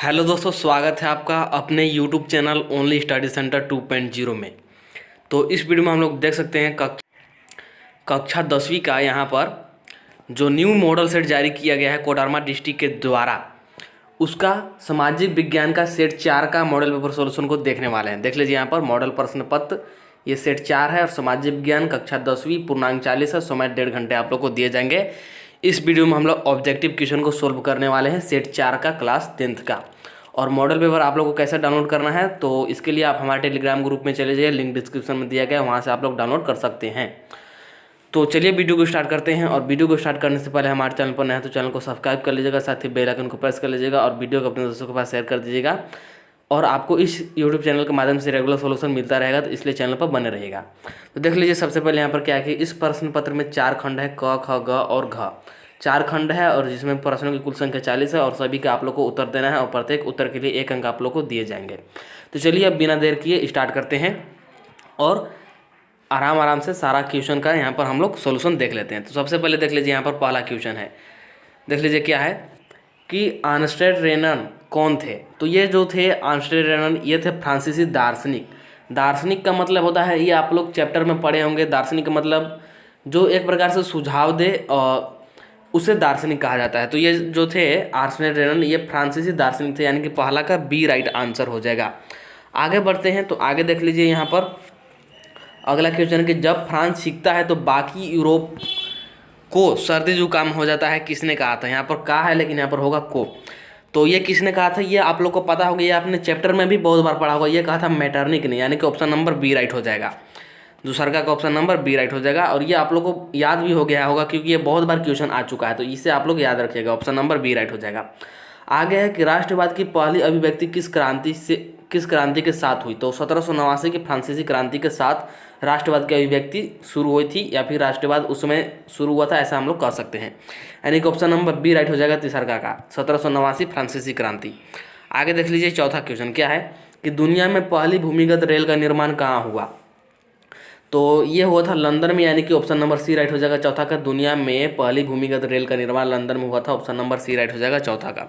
Hello दोस्तों, स्वागत है आपका अपने YouTube channel only study centre 2.0 में। तो इस वीडियो में हम लोग देख सकते हैं कक्षा 10वीं का यहाँ पर जो न्यू मॉडल सेट जारी किया गया है कोडरमा डिस्ट्रिक्ट के द्वारा, उसका सामाजिक विज्ञान का सेट 4 का मॉडल पेपर सोल्यूशन को देखने वाले हैं। देख लीजिए यहाँ पर मॉडल प्रश्न पत्र ये सेट 4 है और सामाजिक विज्ञान कक्षा 10वीं पूर्णांक 40 है। समय 1.5 घंटे आप लोग को दिए जाएंगे। इस वीडियो में हम लोग ऑब्जेक्टिव क्वेश्चन को सोल्व करने वाले हैं सेट 4 का क्लास 10th का। और मॉडल पेपर आप लोग को कैसे डाउनलोड करना है, तो इसके लिए आप हमारे टेलीग्राम ग्रुप में चले जाइए, लिंक डिस्क्रिप्शन में दिया गया है, वहाँ से आप लोग डाउनलोड कर सकते हैं। तो चलिए वीडियो को स्टार्ट करते हैं। और वीडियो को स्टार्ट करने से पहले हमारे चैनल पर नए हैं तो चैनल को सब्सक्राइब कर लीजिएगा, साथ ही बेल आइकन को प्रेस कर लीजिएगा और वीडियो को अपने दोस्तों के पास शेयर कर दीजिएगा। और आपको इस यूट्यूब चैनल के माध्यम से रेगुलर सोल्यूशन मिलता रहेगा, तो इसलिए चैनल पर बने रहेगा। तो देख लीजिए सबसे पहले यहाँ पर क्या है कि इस प्रश्न पत्र में 4 खंड है, क ख ग और घ। 4 खंड है और जिसमें प्रश्नों की कुल संख्या 40 है और सभी का आप लोग को उत्तर देना है और प्रत्येक उत्तर के लिए 1 अंक आप लोग को दिए जाएंगे। तो चलिए अब बिना देर किए स्टार्ट करते हैं और आराम से सारा क्वेश्चन का यहाँ पर हम लोग सोल्यूशन देख लेते हैं। तो सबसे पहले देख लीजिए यहाँ पर पहला क्वेश्चन है, देख लीजिए क्या है कि आर्नस्ट रेनन कौन थे। तो ये जो थे आर्नस्ट रेनन, ये थे फ्रांसीसी दार्शनिक। दार्शनिक का मतलब होता है, ये आप लोग चैप्टर में पढ़े होंगे, दार्शनिक का मतलब जो एक प्रकार से सुझाव दे और उसे दार्शनिक कहा जाता है। तो ये जो थे आर्नस्ट रेनन, ये फ्रांसीसी दार्शनिक थे, यानी कि पहला का बी राइट आंसर हो जाएगा। आगे बढ़ते हैं तो आगे देख लीजिए यहाँ पर अगला क्वेश्चन कि जब फ्रांस सीखता है तो बाकी यूरोप को सर्दी जुकाम हो जाता है, किसने कहा था। यहाँ पर कहा है लेकिन यहाँ पर होगा को। तो ये किसने कहा था, ये आप लोग को पता होगा, ये आपने चैप्टर में भी बहुत बार पढ़ा होगा। ये कहा था मैटरनिक ने, यानी कि ऑप्शन नंबर बी राइट हो जाएगा। दूसरा का ऑप्शन नंबर बी राइट हो जाएगा। और ये आप लोग को याद भी हो गया होगा क्योंकि ये बहुत बार क्वेश्चन आ चुका है, तो इसे आप लोग याद रखिएगा, ऑप्शन नंबर बी राइट हो जाएगा। आगे है कि राष्ट्रवाद की पहली अभिव्यक्ति किस क्रांति के साथ हुई। तो 1789 की फ्रांसीसी क्रांति के साथ राष्ट्रवाद की अभिव्यक्ति शुरू हुई थी, या फिर राष्ट्रवाद उस समय शुरू हुआ था, ऐसा हम लोग कह सकते हैं। यानी कि ऑप्शन नंबर बी राइट हो जाएगा तीसरा का 1789 फ्रांसीसी क्रांति। आगे देख लीजिए चौथा क्वेश्चन क्या है कि दुनिया में पहली भूमिगत रेल का निर्माण कहाँ हुआ। तो ये हुआ था लंदन में, यानी कि ऑप्शन नंबर सी राइट हो जाएगा चौथा का। दुनिया में पहली भूमिगत रेल का निर्माण लंदन में हुआ था, ऑप्शन नंबर सी राइट हो जाएगा चौथा का।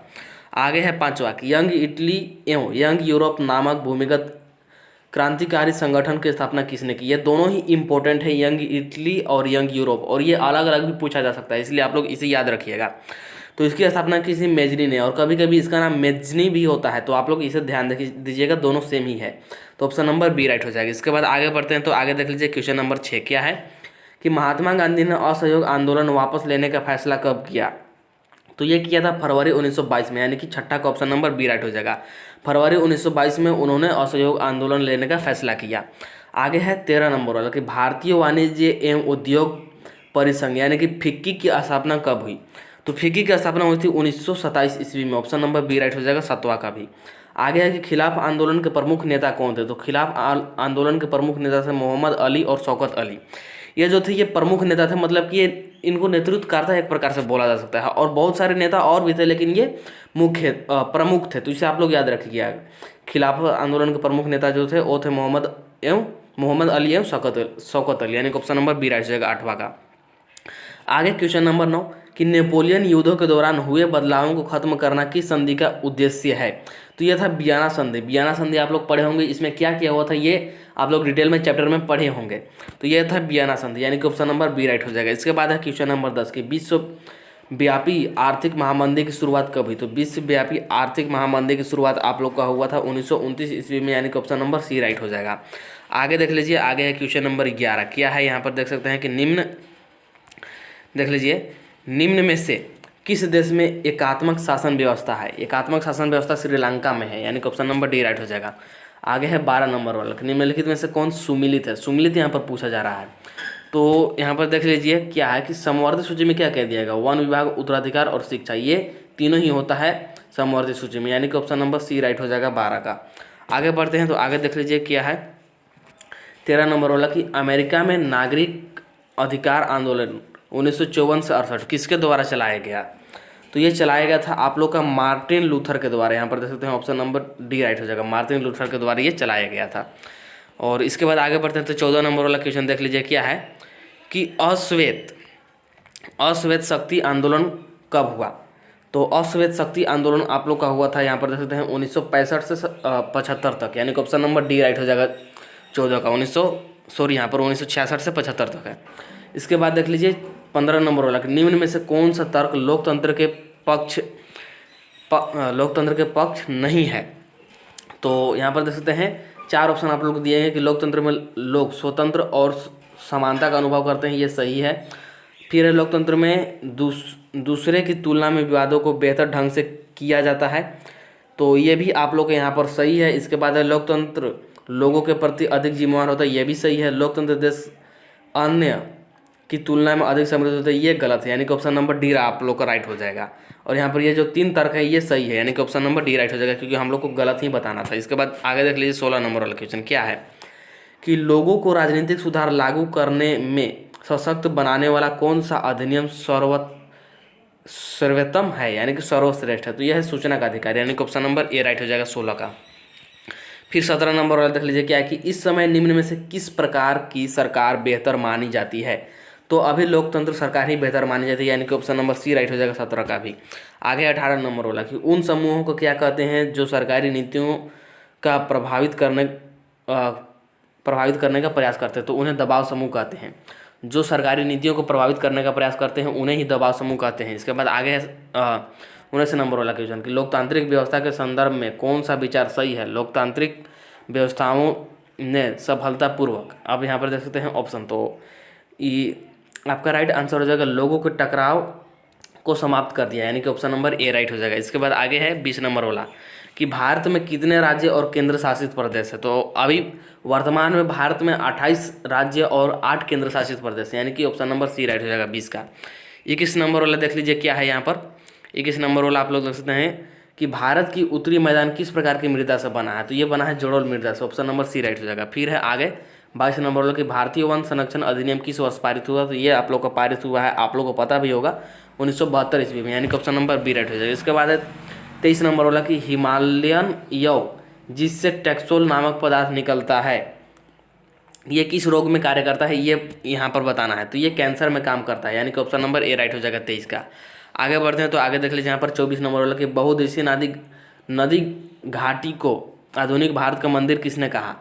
आगे है पांचवा कि यंग इटली एवं यंग यूरोप नामक भूमिगत क्रांतिकारी संगठन की स्थापना किसने की। ये दोनों ही इंपॉर्टेंट है, यंग इटली और यंग यूरोप, और ये अलग अलग भी पूछा जा सकता है, इसलिए आप लोग इसे याद रखिएगा। तो इसकी स्थापना किसी मेजनी ने, और कभी कभी इसका नाम मेजनी भी होता है, तो आप लोग इसे ध्यान दीजिएगा, दोनों सेम ही है। तो ऑप्शन नंबर बी राइट हो जाएगा। इसके बाद आगे बढ़ते हैं तो आगे देख लीजिए क्वेश्चन नंबर 6 क्या है कि महात्मा गांधी ने असहयोग आंदोलन वापस लेने का फैसला कब किया। तो ये किया था फरवरी 1922 में, यानी कि छठा का ऑप्शन नंबर बी राइट हो जाएगा। फरवरी 1922 में उन्होंने असहयोग आंदोलन लेने का फैसला किया। आगे है 13 नंबर वाला कि भारतीय वाणिज्य एवं उद्योग परिसंघ यानी कि फिक्की की स्थापना कब हुई। तो फिक्की की स्थापना हुई थी 1927 ईस्वी में, ऑप्शन नंबर बी राइट हो जाएगा सातवां का भी। आगे है कि खिलाफ आंदोलन के प्रमुख नेता कौन थे। तो खिलाफ आंदोलन के प्रमुख नेता थे मोहम्मद अली और शौकत अली। ये जो थे ये प्रमुख नेता थे, मतलब कि ये इनको नेतृत्व करता एक प्रकार से बोला जा सकता है। और बहुत सारे नेता और भी थे लेकिन ये प्रमुख थे, तो इसे आप लोग याद रखिएगा। खिलाफत आंदोलन के प्रमुख नेता जो थे वो थे मोहम्मद अली एवं शौकत अली, यानी कि ऑप्शन नंबर बी राइट हो जाएगा आठवां का। आगे क्वेश्चन नंबर 9 कि नेपोलियन युद्धों के दौरान हुए बदलावों को खत्म करना किस संधि का उद्देश्य है। तो यह था वियना संधि। वियना संधि आप लोग पढ़े होंगे, इसमें क्या किया हुआ था ये आप लोग डिटेल में चैप्टर में पढ़े होंगे। तो यह था वियना संधि, यानी कि ऑप्शन नंबर बी राइट हो जाएगा। इसके बाद है क्वेश्चन नंबर 10 की विश्वव्यापी आर्थिक महामंदी की शुरुआत कब हुई। तो विश्वव्यापी आर्थिक महामंदी की शुरुआत आप लोग का हुआ था 1929 ईस्वी में, यानी कि ऑप्शन नंबर सी राइट हो जाएगा। आगे देख लीजिए, आगे है क्वेश्चन नंबर 11 क्या है, यहाँ पर देख सकते हैं कि निम्न में से किस देश में एकात्मक शासन व्यवस्था है। एकात्मक शासन व्यवस्था श्रीलंका में है, यानी कि ऑप्शन नंबर डी राइट हो जाएगा। आगे है 12 नंबर वाला, निम्नलिखित में से कौन सुमिलित है। सुमिलित यहाँ पर पूछा जा रहा है। तो यहाँ पर देख लीजिए क्या है कि समवर्ती सूची में क्या कह दिया गया, वन विभाग, उत्तराधिकार और शिक्षा, ये तीनों ही होता है समवर्ती सूची में, यानी कि ऑप्शन नंबर सी राइट हो जाएगा 12 का। आगे बढ़ते हैं तो आगे देख लीजिए क्या है 13 नंबर वाला कि अमेरिका में नागरिक अधिकार आंदोलन 1954 से 68 किसके द्वारा चलाया गया। तो ये चलाया गया था आप लोग का मार्टिन लूथर के द्वारा। यहाँ पर देख सकते हैं ऑप्शन नंबर डी राइट हो जाएगा, मार्टिन लूथर के द्वारा ये चलाया गया था। और इसके बाद आगे बढ़ते हैं तो 14 नंबर वाला क्वेश्चन देख लीजिए क्या है कि अश्वेत शक्ति आंदोलन कब हुआ। तो अश्वेत शक्ति आंदोलन आप लोग का हुआ था, यहाँ पर देख सकते हैं 1965 से 75 तक, यानी कि ऑप्शन नंबर डी राइट हो जाएगा 14 का। यहाँ पर 1966 से 75 तक है। इसके बाद देख लीजिए 15 नंबर वाला, निम्न में से कौन सा तर्क लोकतंत्र के पक्ष नहीं है। तो यहाँ पर देख सकते हैं 4 ऑप्शन आप लोग को दिए हैं कि लोकतंत्र में लोग स्वतंत्र और समानता का अनुभव करते हैं, ये सही है। फिर है लोकतंत्र में दूसरे की तुलना में विवादों को बेहतर ढंग से किया जाता है, तो ये भी आप लोग के यहाँ पर सही है। इसके बाद है लोकतंत्र लोगों के प्रति अधिक जिम्मेवार होता है, ये भी सही है। लोकतंत्र देश अन्य की तुलना में अधिक समृद्ध होता है, ये गलत है, यानी कि ऑप्शन नंबर डी आप लोग का राइट हो जाएगा। और यहाँ पर ये जो 3 तर्क है ये सही है, यानी कि ऑप्शन नंबर डी राइट हो जाएगा, क्योंकि हम लोग को गलत ही बताना था। इसके बाद आगे देख लीजिए 16 नंबर वाला क्वेश्चन क्या है कि लोगों को राजनीतिक सुधार लागू करने में सशक्त बनाने वाला कौन सा अधिनियम सर्वोत्तम है, यानी कि सर्वश्रेष्ठ है। तो यह है सूचना का अधिकार, यानी कि ऑप्शन नंबर ए राइट हो जाएगा 16 का। फिर 17 नंबर वाला देख लीजिए क्या है कि इस समय निम्न में से किस प्रकार की सरकार बेहतर मानी जाती है। तो अभी लोकतंत्र सरकार ही बेहतर मानी जाती है, यानी कि ऑप्शन नंबर सी राइट हो जाएगा 17 का भी। आगे 18 नंबर वाला कि उन समूहों को क्या कहते हैं जो सरकारी नीतियों का प्रभावित करने का प्रयास करते हैं, तो उन्हें दबाव समूह कहते हैं। जो सरकारी नीतियों को प्रभावित करने का प्रयास करते हैं उन्हें ही दबाव समूह कहते हैं। इसके बाद आगे है 19 नंबर वाला क्वेश्चन कि लोकतांत्रिक व्यवस्था के संदर्भ में कौन सा विचार सही है। लोकतांत्रिक व्यवस्थाओं ने सफलतापूर्वक, अब यहाँ पर देख सकते हैं ऑप्शन, तो आपका राइट आंसर हो जाएगा लोगों के टकराव को समाप्त कर दिया, यानी कि ऑप्शन नंबर ए राइट हो जाएगा। इसके बाद आगे है 20 नंबर वाला कि भारत में कितने राज्य और केंद्र शासित प्रदेश है। तो अभी वर्तमान में भारत में 28 राज्य और 8 केंद्र शासित प्रदेश है, यानी कि ऑप्शन नंबर सी राइट हो जाएगा 20 का। 21 नंबर वाला देख लीजिए क्या है यहाँ पर। 21 नंबर वाला आप लोग देख सकते हैं कि भारत की उत्तरी मैदान किस प्रकार की मृदा से बना है। तो ये बना है जड़ोल मृदा से, ऑप्शन नंबर सी राइट हो जाएगा। फिर है आगे 22 नंबर वाला कि भारतीय वन संरक्षण अधिनियम किस वर्ष पारित हुआ। तो ये आप लोग का पारित हुआ है, आप लोग को पता भी होगा 1972 ईस्वी में, यानी कि ऑप्शन नंबर बी राइट हो जाएगा। इसके बाद है 23 नंबर वाला कि हिमालयन यव जिससे टैक्सोल नामक पदार्थ निकलता है, ये किस रोग में कार्य करता है, ये यहाँ पर बताना है। तो ये कैंसर में काम करता है, यानी कि ऑप्शन नंबर ए राइट हो जाएगा 23 का। आगे बढ़ते हैं तो आगे देख लीजिए यहाँ पर 24 नंबर वाला कि बहुदेशीय नदी घाटी को आधुनिक भारत का मंदिर किसने कहा।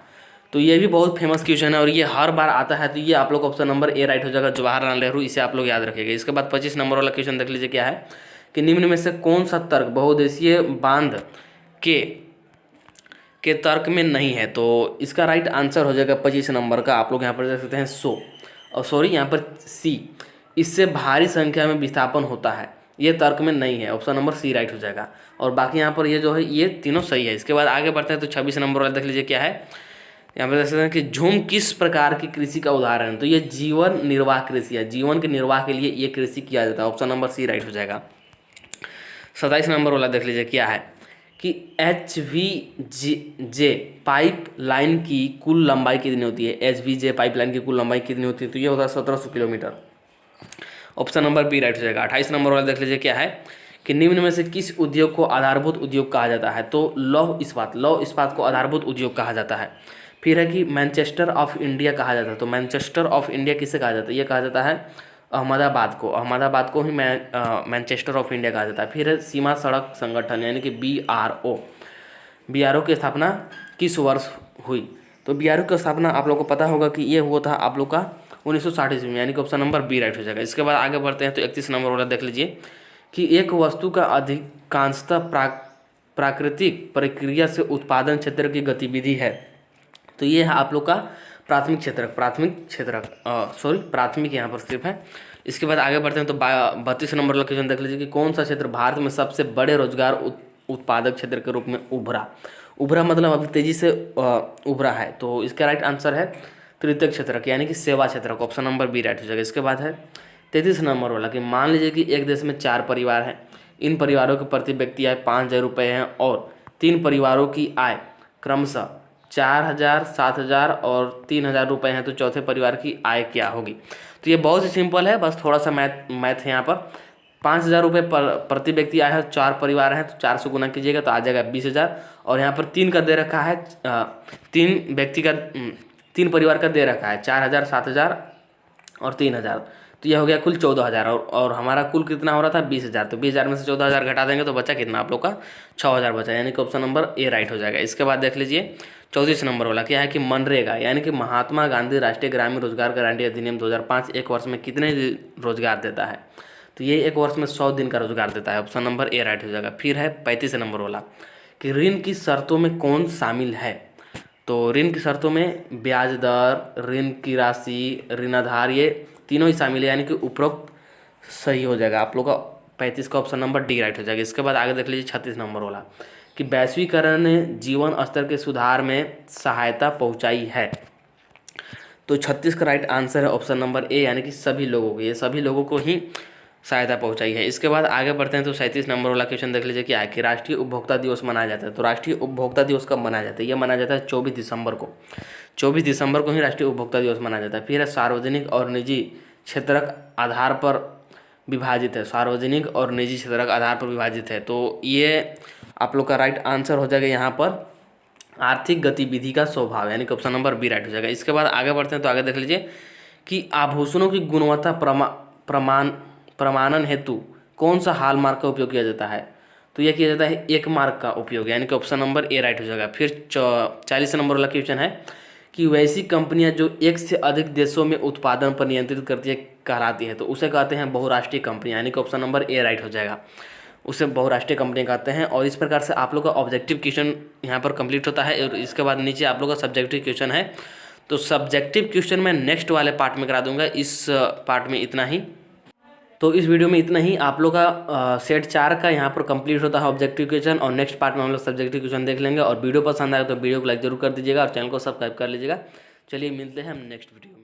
तो ये भी बहुत फेमस क्वेश्चन है और ये हर बार आता है, तो ये आप लोग ऑप्शन नंबर ए राइट हो जाएगा जवाहरलाल नेहरू, इसे आप लोग याद रखिएगा। इसके बाद 25 नंबर वाला क्वेश्चन देख लीजिए क्या है कि निम्न में से कौन सा तर्क बहुदेशीय बांध के तर्क में नहीं है। तो इसका राइट आंसर हो जाएगा 25 नंबर का, आप लोग यहाँ पर देख सकते हैं यहाँ पर सी, इससे भारी संख्या में विस्थापन होता है, ये तर्क में नहीं है, ऑप्शन नंबर सी राइट हो जाएगा। और बाकी यहाँ पर ये जो है ये तीनों सही है। इसके बाद आगे बढ़ते हैं तो 26 नंबर वाला देख लीजिए क्या है। यहाँ पर देख सकते हैं कि झूम किस प्रकार की कृषि का उदाहरण है। तो ये जीवन निर्वाह कृषि है, जीवन के निर्वाह के लिए ये कृषि किया जाता है, ऑप्शन नंबर सी राइट हो जाएगा। 27 नंबर वाला देख लीजिए क्या है कि HVJ पाइप लाइन की कुल लंबाई कितनी होती है। HVJ पाइप लाइन की कुल लंबाई कितनी होती है। तो ये होता है 1700 kilometre, option number B right हो जाएगा। 28 नंबर वाला देख लीजिए क्या है कि निम्न में से किस उद्योग को आधारभूत उद्योग कहा जाता है। तो लौह इस्पात को आधारभूत उद्योग कहा जाता है। फिर है कि मैनचेस्टर ऑफ इंडिया कहा जाता है। तो मैनचेस्टर ऑफ इंडिया किसे कहा जाता है, ये कहा जाता है अहमदाबाद को ही मैनचेस्टर ऑफ इंडिया कहा जाता है। फिर है सीमा सड़क संगठन, यानी कि BRO की स्थापना किस वर्ष हुई। तो BRO की स्थापना आप लोग को पता होगा कि ये हुआ था आप लोग का 1960 ईस्वी में, यानी कि ऑप्शन नंबर बी राइट हो जाएगा। इसके बाद आगे बढ़ते हैं तो 31 नंबर वाला देख लीजिए कि एक वस्तु का अधिकांशतः प्राकृतिक प्रक्रिया से उत्पादन क्षेत्र की गतिविधि है। तो ये है आप लोग का प्राथमिक यहाँ पर सिर्फ है। इसके बाद आगे बढ़ते हैं तो 32 नंबर वाला क्वेश्चन देख लीजिए कि कौन सा क्षेत्र भारत में सबसे बड़े रोजगार उत्पादक क्षेत्र के रूप में उभरा मतलब अभी तेजी से उभरा है। तो इसका राइट आंसर है तृतीय क्षेत्र, यानी कि सेवा क्षेत्र, ऑप्शन नंबर बी राइट हो जाएगा। इसके बाद है 33 नंबर वाला कि मान लीजिए कि एक देश में 4 परिवार हैं, इन परिवारों की प्रति व्यक्ति आय 5,000 रुपये हैं और 3 परिवारों की आय क्रमशः 4,000, 7,000 और 3,000 रुपये हैं, तो चौथे परिवार की आय क्या होगी। तो ये बहुत ही सिंपल है, बस थोड़ा सा मैथ है यहाँ पर। 5,000 रुपये प्रति व्यक्ति आय है, 4 परिवार हैं तो 4 से गुना कीजिएगा तो आ जाएगा 20,000। और यहाँ पर 3 का दे रखा है, 3 परिवार का दे रखा है 4,000, 7,000 और 3,000। तो यह हो गया कुल 14,000 और हमारा कुल कितना हो रहा था 20,000। तो 20,000 में से 14,000 घटा देंगे तो बचा कितना आप लोग का 6,000 बचा, यानी कि ऑप्शन नंबर ए राइट हो जाएगा। इसके बाद देख लीजिए 34 नंबर वाला क्या है कि मनरेगा यानी कि महात्मा गांधी राष्ट्रीय ग्रामीण रोजगार गारंटी अधिनियम 2005 एक वर्ष में कितने रोजगार देता है? तो ये एक वर्ष में 100 दिन का रोजगार देता है, ऑप्शन नंबर ए राइट हो जाएगा। फिर है 35 नंबर वाला कि ऋण की शर्तों में कौन शामिल है? तो ऋण की शर्तों में ब्याज दर, ऋण की राशि, ऋणाधार, ये तीनों ही शामिल है, यानी कि उपरोक्त सही हो जाएगा आप लोग का 35 का ऑप्शन नंबर डी राइट हो जाएगा। इसके बाद आगे देख लीजिए 36 नंबर वाला कि वैश्वीकरण ने जीवन स्तर के सुधार में सहायता पहुंचाई है। तो 36 का राइट आंसर है ऑप्शन नंबर ए, यानी कि सभी लोगों को, ये सभी लोगों को ही सहायता पहुंचाई है। इसके बाद आगे बढ़ते हैं तो 37 नंबर वाला क्वेश्चन देख लीजिए क्या है कि राष्ट्रीय उपभोक्ता दिवस मनाया जाता है। तो राष्ट्रीय उपभोक्ता दिवस कब मनाया जाता है? यह मनाया जाता है 24 दिसंबर को। 24 दिसंबर को ही राष्ट्रीय उपभोक्ता दिवस मनाया जाता है। फिर है सार्वजनिक और निजी क्षेत्रक आधार पर विभाजित है, सार्वजनिक और निजी क्षेत्रक आधार पर विभाजित है। तो ये आप लोग का राइट आंसर हो जाएगा यहाँ पर आर्थिक गतिविधि का स्वभाव, यानी कि ऑप्शन नंबर बी राइट हो जाएगा। इसके बाद आगे बढ़ते हैं तो आगे देख लीजिए कि आभूषणों की गुणवत्ता प्रमाणन हेतु कौन सा हॉलमार्क का उपयोग किया जाता है? तो यह किया जाता है 1 मार्क का उपयोग, यानी कि ऑप्शन नंबर ए राइट हो जाएगा। फिर 40 नंबर वाला क्वेश्चन है कि वैसी कंपनियां जो एक से अधिक देशों में उत्पादन पर नियंत्रित करती है कहलाती है, तो उसे कहते हैं बहुराष्ट्रीय कंपनी, यानी कि ऑप्शन नंबर ए राइट हो जाएगा। उसे बहुराष्ट्रीय कंपनी कहते हैं। और इस प्रकार से आप लोग का ऑब्जेक्टिव क्वेश्चन यहाँ पर कंप्लीट होता है। और इसके बाद नीचे आप लोग का सब्जेक्टिव क्वेश्चन है। तो सब्जेक्टिव क्वेश्चन मैं नेक्स्ट वाले पार्ट में करा दूंगा, इस पार्ट में इतना ही। तो इस वीडियो में इतना ही। आप लोग का सेट 4 का यहाँ पर कंप्लीट होता है ऑब्जेक्टिव क्वेश्चन, और नेक्स्ट पार्ट में हम लोग सब्जेक्टिव क्वेश्चन देख लेंगे। और वीडियो पसंद आए तो वीडियो को लाइक जरूर कर दीजिएगा और चैनल को सब्सक्राइब कर लीजिएगा। चलिए मिलते हैं हम नेक्स्ट वीडियो में।